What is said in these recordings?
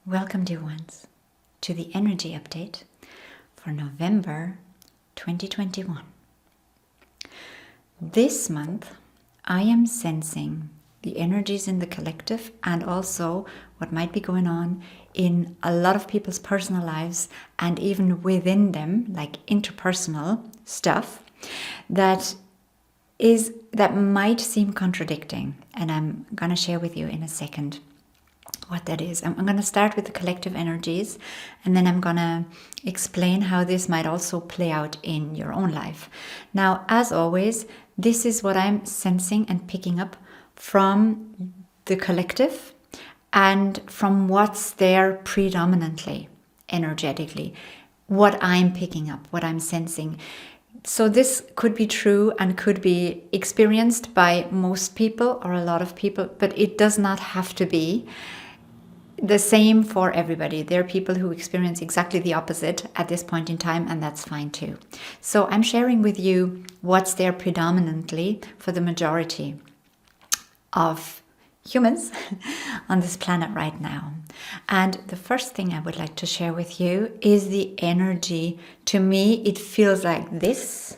Welcome, dear ones, to the energy update for November 2021. This month, I am sensing the energies in the collective and also what might be going on in a lot of people's personal lives and even within them, like interpersonal stuff, that might seem contradicting. And I'm going to share with you in a second what that is. I'm going to start with the collective energies, and then I'm going to explain how this might also play out in your own life. Now, as always, this is what I'm sensing and picking up from the collective and from what's there predominantly, energetically, what I'm picking up, what I'm sensing. So this could be true and could be experienced by most people or a lot of people, but it does not have to be the same for everybody. There are people who experience exactly the opposite at this point in time, and that's fine too. So I'm sharing with you what's there predominantly for the majority of humans on this planet right now. And the first thing I would like to share with you is the energy. To me, it feels like this,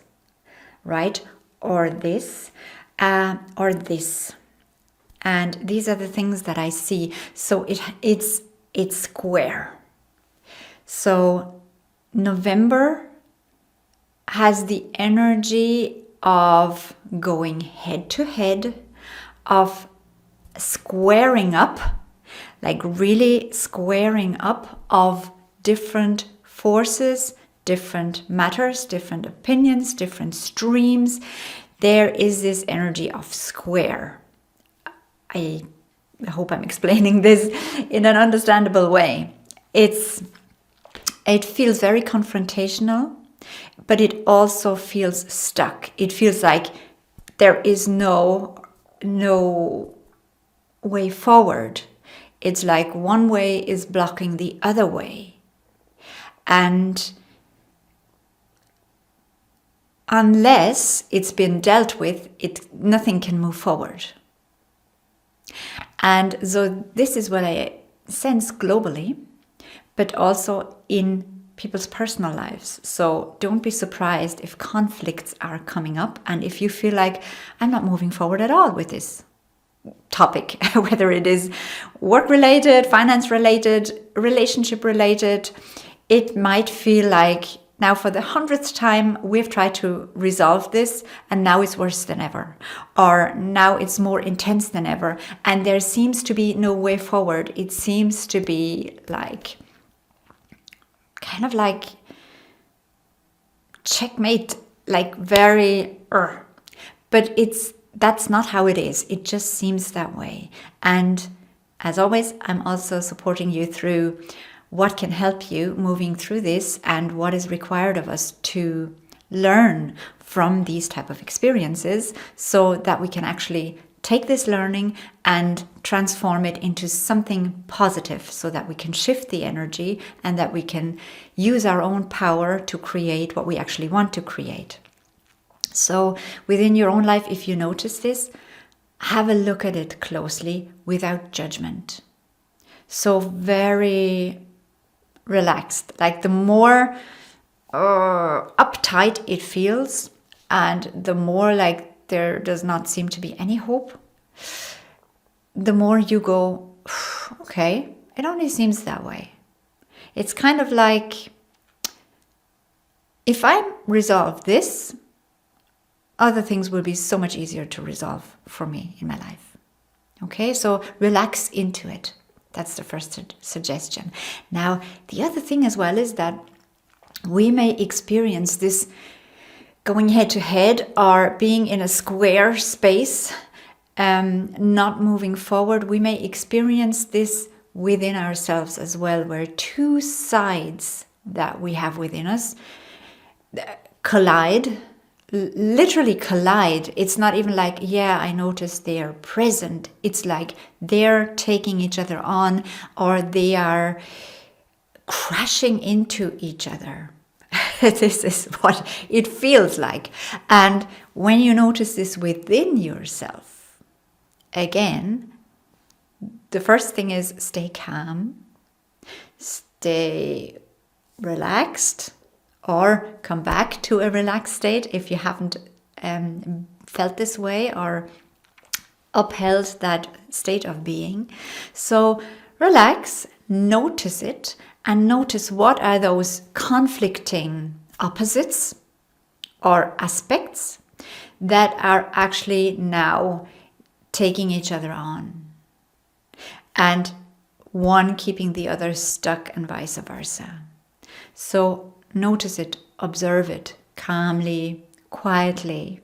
right? Or this, or this. And these are the things that I see. So it's square. So November has the energy of going head to head, of squaring up, like really squaring up of different forces, different matters, different opinions, different streams. There is this energy of square. I hope I'm explaining this in an understandable way. It feels very confrontational, but it also feels stuck. It feels like there is no way forward. It's like one way is blocking the other way. And unless it's been dealt with, nothing can move forward. And so this is what I sense globally, but also in people's personal lives. So don't be surprised if conflicts are coming up and if you feel like I'm not moving forward at all with this topic, whether it is work-related, finance-related, relationship-related. It might feel like now for the 100th time we've tried to resolve this and now it's worse than ever. Or now it's more intense than ever and there seems to be no way forward. It seems to be like, kind of like checkmate, like very, but that's not how it is. It just seems that way. And as always, I'm also supporting you through what can help you moving through this and what is required of us to learn from these type of experiences so that we can actually take this learning and transform it into something positive so that we can shift the energy and that we can use our own power to create what we actually want to create. So within your own life, if you notice this, have a look at it closely without judgment. So very relaxed, like the more uptight it feels and the more like there does not seem to be any hope, the more you go, okay, it only seems that way. It's kind of like, if I resolve this, other things will be so much easier to resolve for me in my life. Okay, so relax into it. That's the first suggestion. Now, the other thing as well is that we may experience this going head to head or being in a square space, not moving forward. We may experience this within ourselves as well, where two sides that we have within us collide, literally collide. It's not even like, yeah, I noticed they are present. It's like they're taking each other on or they are crashing into each other. This is what it feels like. And when you notice this within yourself, again, the first thing is stay calm, Stay relaxed or come back to a relaxed state if you haven't felt this way or upheld that state of being. So relax, notice it, and notice what are those conflicting opposites or aspects that are actually now taking each other on, and one keeping the other stuck and vice versa. So notice it, observe it calmly, quietly,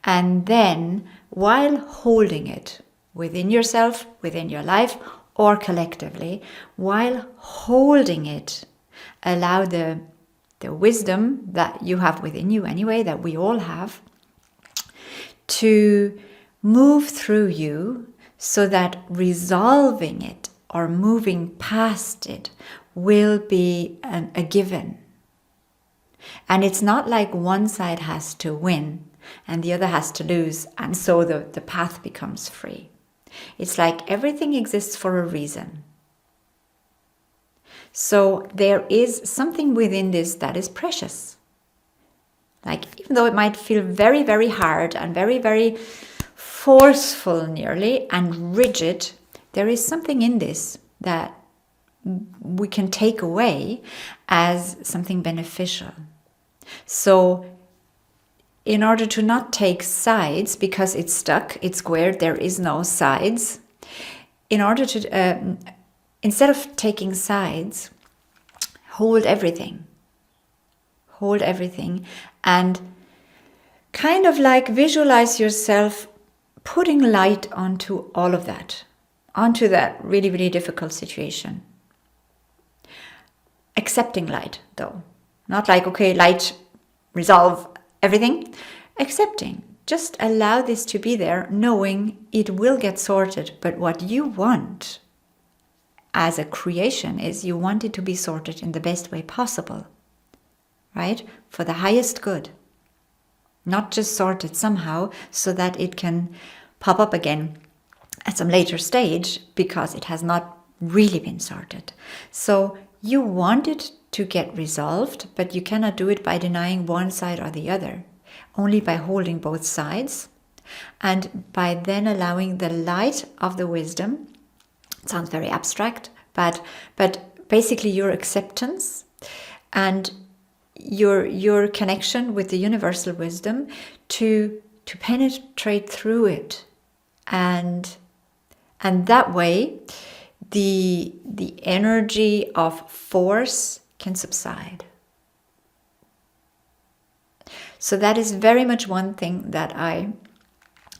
and then while holding it within yourself, within your life, or collectively, while holding it, allow the wisdom that you have within you anyway, that we all have, to move through you so that resolving it or moving past it will be a given. And it's not like one side has to win and the other has to lose, and so the path becomes free. It's like everything exists for a reason. So there is something within this that is precious. Like, even though it might feel very, very hard and very, very forceful nearly and rigid, there is something in this that we can take away as something beneficial. So in order to not take sides, because it's stuck, it's squared, there is no sides, in order to, instead of taking sides, hold everything. Hold everything and kind of like visualize yourself putting light onto all of that, onto that really, really difficult situation. Accepting light, though. Not like, okay, light, resolve everything. Accepting. Just allow this to be there, knowing it will get sorted. But what you want as a creation is you want it to be sorted in the best way possible. Right? For the highest good. Not just sorted somehow so that it can pop up again at some later stage because it has not really been sorted. So you want it to get resolved, but you cannot do it by denying one side or the other. Only by holding both sides and by then allowing the light of the wisdom. It sounds very abstract, but basically your acceptance and your connection with the universal wisdom to penetrate through it, and that way the energy of force can subside. So that is very much one thing that I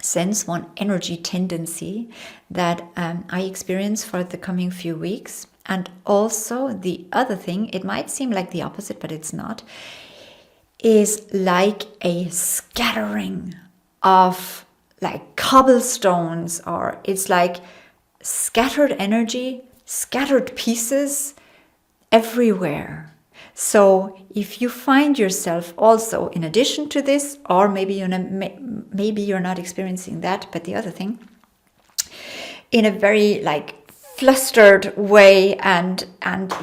sense, one energy tendency that I experience for the coming few weeks. And also the other thing, it might seem like the opposite, but it's not, is like a scattering of like cobblestones, or it's like scattered energy, scattered pieces everywhere. So if you find yourself also, in addition to this, or maybe you're not experiencing that, but the other thing, in a very like flustered way, and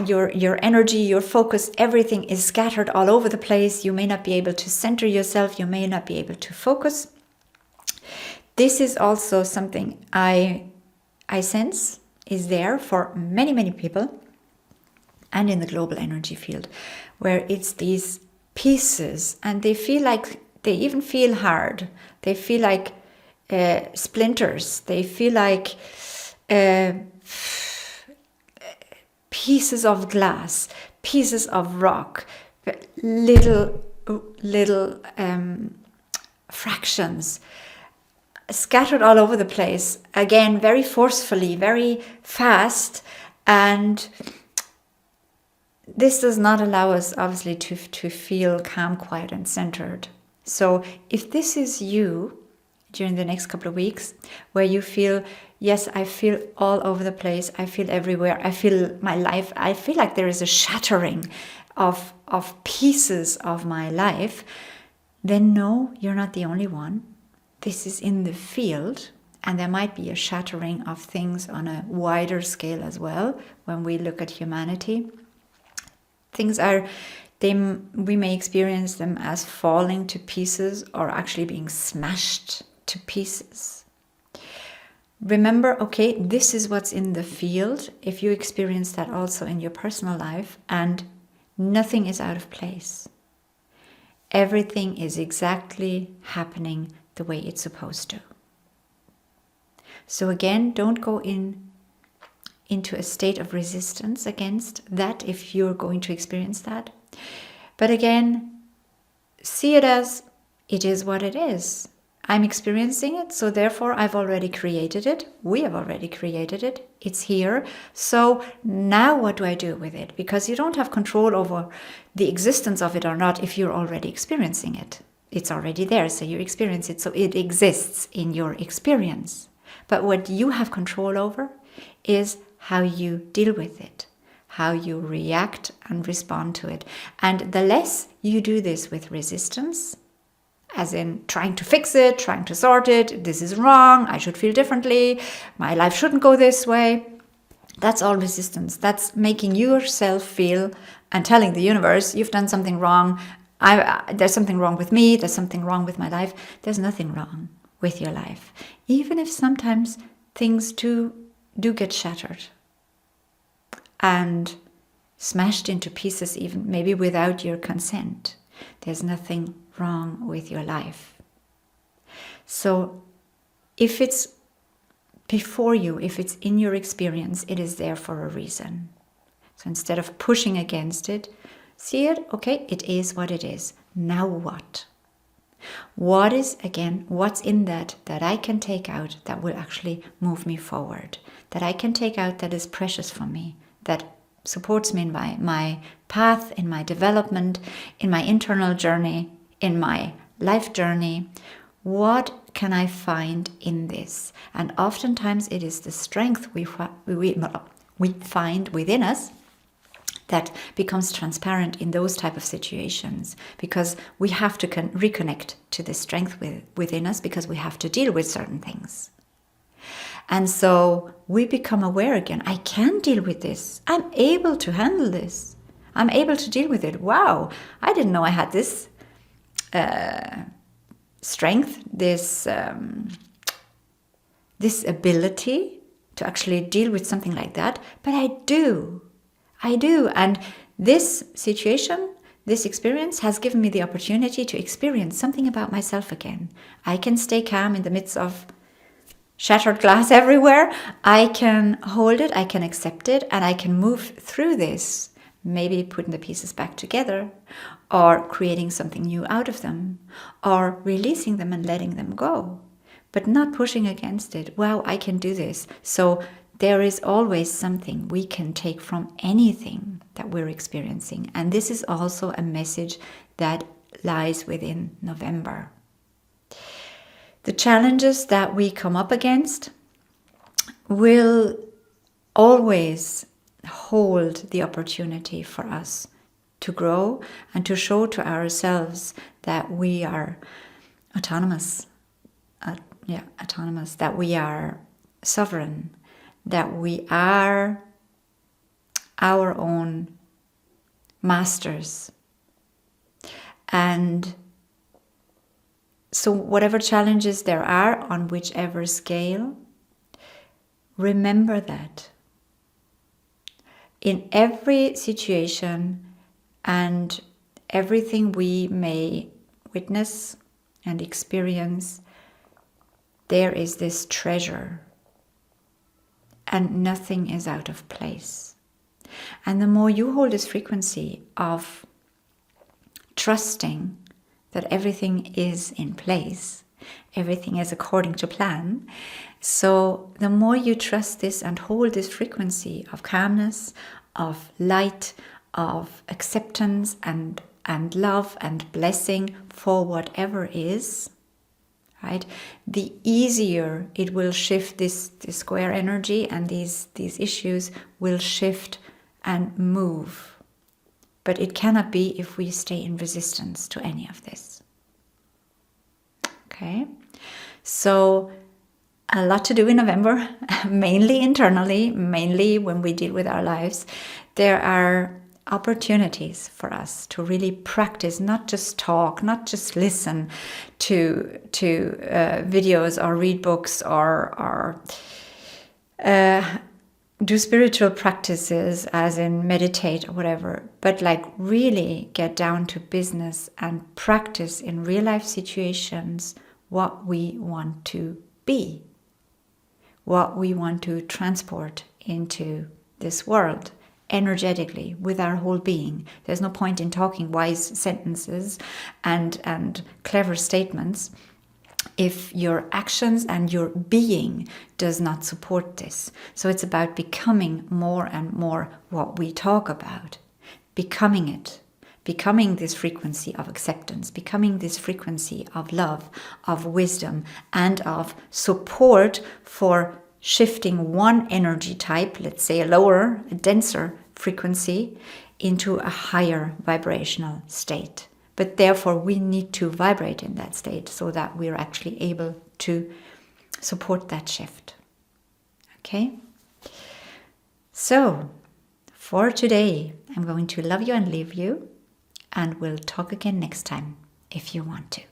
your energy, your focus, everything is scattered all over the place. You may not be able to center yourself. You may not be able to focus. This is also something I sense is there for many, many people, and in the global energy field, where it's these pieces, and they feel like, they even feel hard. They feel like splinters. They feel like pieces of glass, pieces of rock, little fractions scattered all over the place, again very forcefully, very fast, and this does not allow us obviously to feel calm, quiet and centered. So if this is you during the next couple of weeks, where you feel, yes, I feel all over the place, I feel everywhere, I feel my life, I feel like there is a shattering of pieces of my life, then no, you're not the only one. This is in the field, And there might be a shattering of things on a wider scale as well when we look at humanity. We may experience them as falling to pieces or actually being smashed to pieces. Remember, okay, this is what's in the field. If you experience that also in your personal life, and nothing is out of place. Everything is exactly happening the way it's supposed to. So again, don't go into a state of resistance against that if you're going to experience that. But again, see it as it is what it is. I'm experiencing it, so therefore I've already created it. We have already created it. It's here. So now what do I do with it? Because you don't have control over the existence of it or not if you're already experiencing it. It's already there, so you experience it. So it exists in your experience. But what you have control over is how you deal with it, how you react and respond to it. And the less you do this with resistance, as in trying to fix it, trying to sort it, this is wrong, I should feel differently, my life shouldn't go this way. That's all resistance. That's making yourself feel and telling the universe, you've done something wrong, there's something wrong with me, there's something wrong with my life. There's nothing wrong with your life. Even if sometimes things do get shattered and smashed into pieces, even maybe without your consent. There's nothing wrong with your life. So if it's before you, if it's in your experience, it is there for a reason. So instead of pushing against it, see it, okay, it is what it is. Now what? What is, again, what's in that I can take out that will actually move me forward, that I can take out that is precious for me, that supports me in my path, in my development, in my internal journey, in my life journey. What can I find in this? And oftentimes it is the strength we find within us that becomes transparent in those type of situations, because we have to reconnect to the strength within us, because we have to deal with certain things. And so we become aware again, I can deal with this. I'm able to handle this. I'm able to deal with it. Wow, I didn't know I had this strength, this ability to actually deal with something like that. But I do. And this situation, this experience has given me the opportunity to experience something about myself again. I can stay calm in the midst of shattered glass everywhere. I can hold it, I can accept it, and I can move through this, maybe putting the pieces back together, or creating something new out of them, or releasing them and letting them go, but not pushing against it. Wow, I can do this. So there is always something we can take from anything that we're experiencing. And this is also a message that lies within November. The challenges that we come up against will always hold the opportunity for us to grow and to show to ourselves that we are autonomous, that we are sovereign, that we are our own masters. And so whatever challenges there are on whichever scale, remember that in every situation and everything we may witness and experience, there is this treasure, and nothing is out of place. And the more you hold this frequency of trusting that everything is in place, everything is according to plan, so the more you trust this and hold this frequency of calmness, of light, of acceptance and love and blessing for whatever is, right? The easier it will shift this square energy, and these issues will shift and move. But it cannot be if we stay in resistance to any of this. Okay? So a lot to do in November, mainly internally, mainly when we deal with our lives. There are opportunities for us to really practice, not just talk, not just listen to videos or read books or do spiritual practices as in meditate or whatever, but like really get down to business and practice in real life situations what we want to be, what we want to transport into this world energetically with our whole being. There's no point in talking wise sentences and clever statements if your actions and your being does not support this. So it's about becoming more and more what we talk about, becoming it, becoming this frequency of acceptance, becoming this frequency of love, of wisdom, and of support for shifting one energy type, let's say a lower, a denser frequency, into a higher vibrational state. But therefore, we need to vibrate in that state so that we're actually able to support that shift. Okay? So, for today, I'm going to love you and leave you, and we'll talk again next time if you want to.